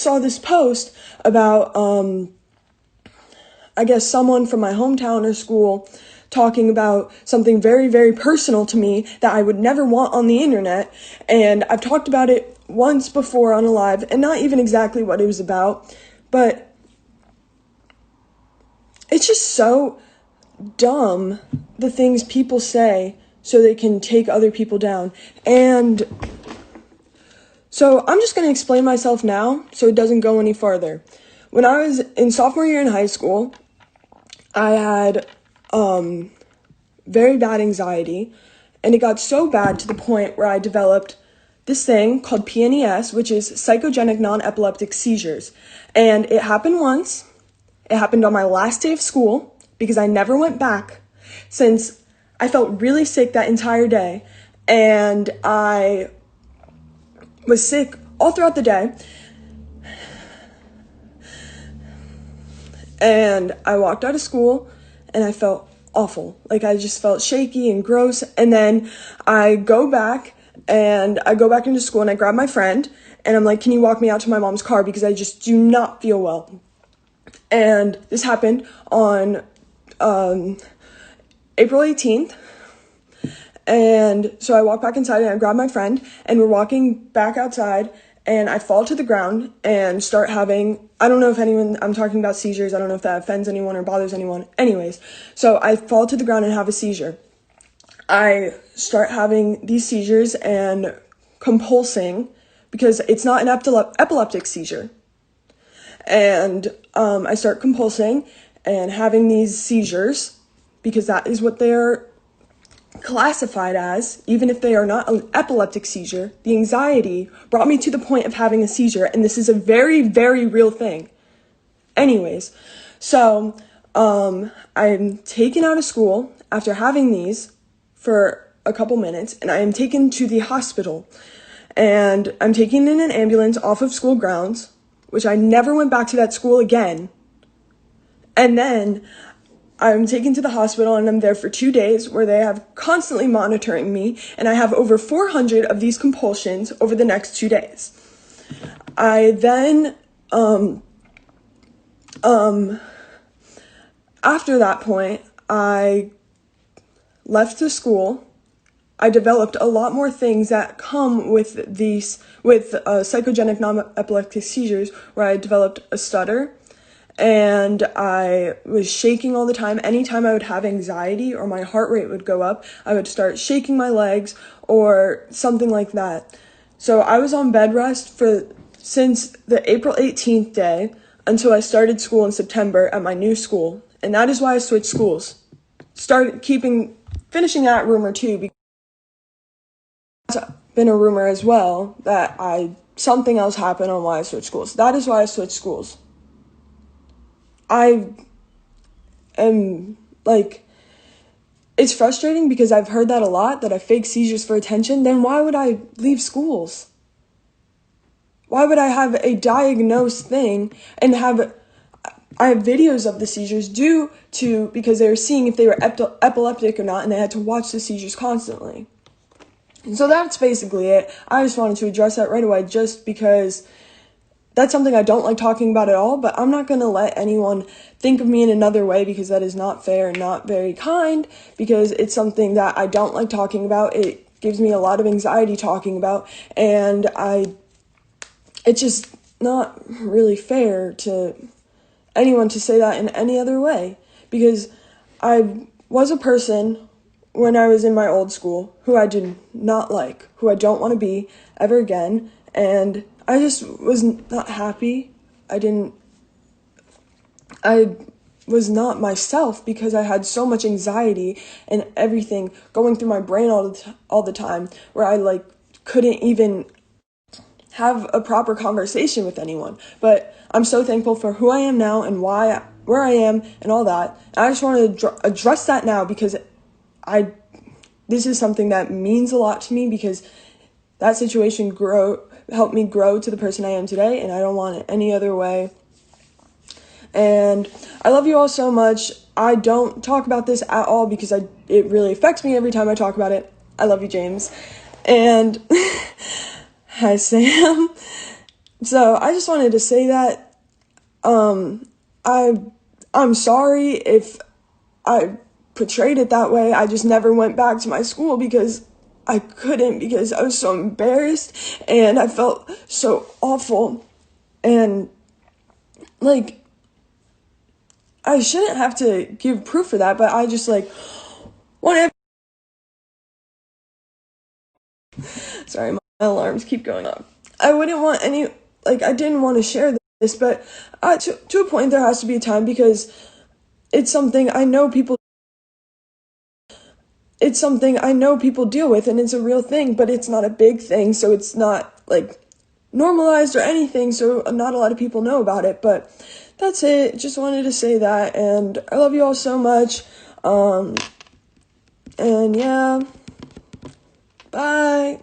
saw this post about, I guess someone from my hometown or school talking about something very, very personal to me that I would never want on the internet. And I've talked about it once before on a live, and not even exactly what it was about, but it's just so dumb, the things people say so they can take other people down. And so I'm just going to explain myself now so it doesn't go any farther. When I was in sophomore year in high school, I had very bad anxiety, and it got so bad to the point where I developed this thing called PNES, which is psychogenic non-epileptic seizures. And it happened once. It happened on my last day of school because I never went back since I felt really sick that entire day, and I was sick all throughout the day. And I walked out of school and I felt awful. Like, I just felt shaky and gross. And then I go back into school and I grab my friend and I'm like, can you walk me out to my mom's car because I just do not feel well. And this happened on April 18th. And so I walk back inside and I grab my friend and we're walking back outside and I fall to the ground and start having, I don't know if I'm talking about seizures. I don't know if that offends anyone or bothers anyone. Anyways, so I fall to the ground and have a seizure. I start having these seizures and compulsing because it's not an epileptic seizure. And I start compulsing and having these seizures because that is what they're classified as. Even if they are not an epileptic seizure, the anxiety brought me to the point of having a seizure, and this is a very, very real thing. Anyways, so I'm taken out of school after having these for a couple minutes, and I am taken to the hospital, and I'm taken in an ambulance off of school grounds, which I never went back to that school again. And then I'm taken to the hospital and I'm there for 2 days where they have constantly monitoring me, and I have over 400 of these compulsions over the next 2 days. I then, after that point, I left the school. I developed a lot more things that come with psychogenic non-epileptic seizures, where I developed a stutter, and I was shaking all the time. Anytime I would have anxiety or my heart rate would go up, I would start shaking my legs or something like that. So I was on bed rest since the April 18th day until I started school in September at my new school. And that is why I switched schools. Finishing that rumor too, because it's been a rumor as well that something else happened on why I switched schools. That is why I switched schools. I am it's frustrating because I've heard that a lot, that I fake seizures for attention. Then why would I leave schools? Why would I have a diagnosed thing and I have videos of the seizures because they were seeing if they were epileptic or not, and they had to watch the seizures constantly. And so that's basically it. I just wanted to address that right away just because that's something I don't like talking about at all, but I'm not going to let anyone think of me in another way because that is not fair and not very kind, because it's something that I don't like talking about. It gives me a lot of anxiety talking about, and it's just not really fair to anyone to say that in any other way, because I was a person when I was in my old school who I did not like, who I don't want to be ever again, and I just was not happy. I was not myself because I had so much anxiety and everything going through my brain all the time, where I couldn't even have a proper conversation with anyone. But I'm so thankful for who I am now and where I am and all that. And I just want to address that now because this is something that means a lot to me, because that situation helped me grow to the person I am today, and I don't want it any other way. And I love you all so much. I don't talk about this at all because it really affects me every time I talk about it. I love you, James. And hi, Sam. So I just wanted to say that I'm sorry if I portrayed it that way. I just never went back to my school because I couldn't, because I was so embarrassed and I felt so awful. And like, I shouldn't have to give proof of that, but I just like want to. Sorry, my alarms keep going up. I wouldn't want any, like, I didn't want to share this, but to a point there has to be a time, because it's something I know people deal with, and it's a real thing, but it's not a big thing, so it's not like normalized or anything, so not a lot of people know about it. But that's it. Just wanted to say that, and I love you all so much. And yeah, bye.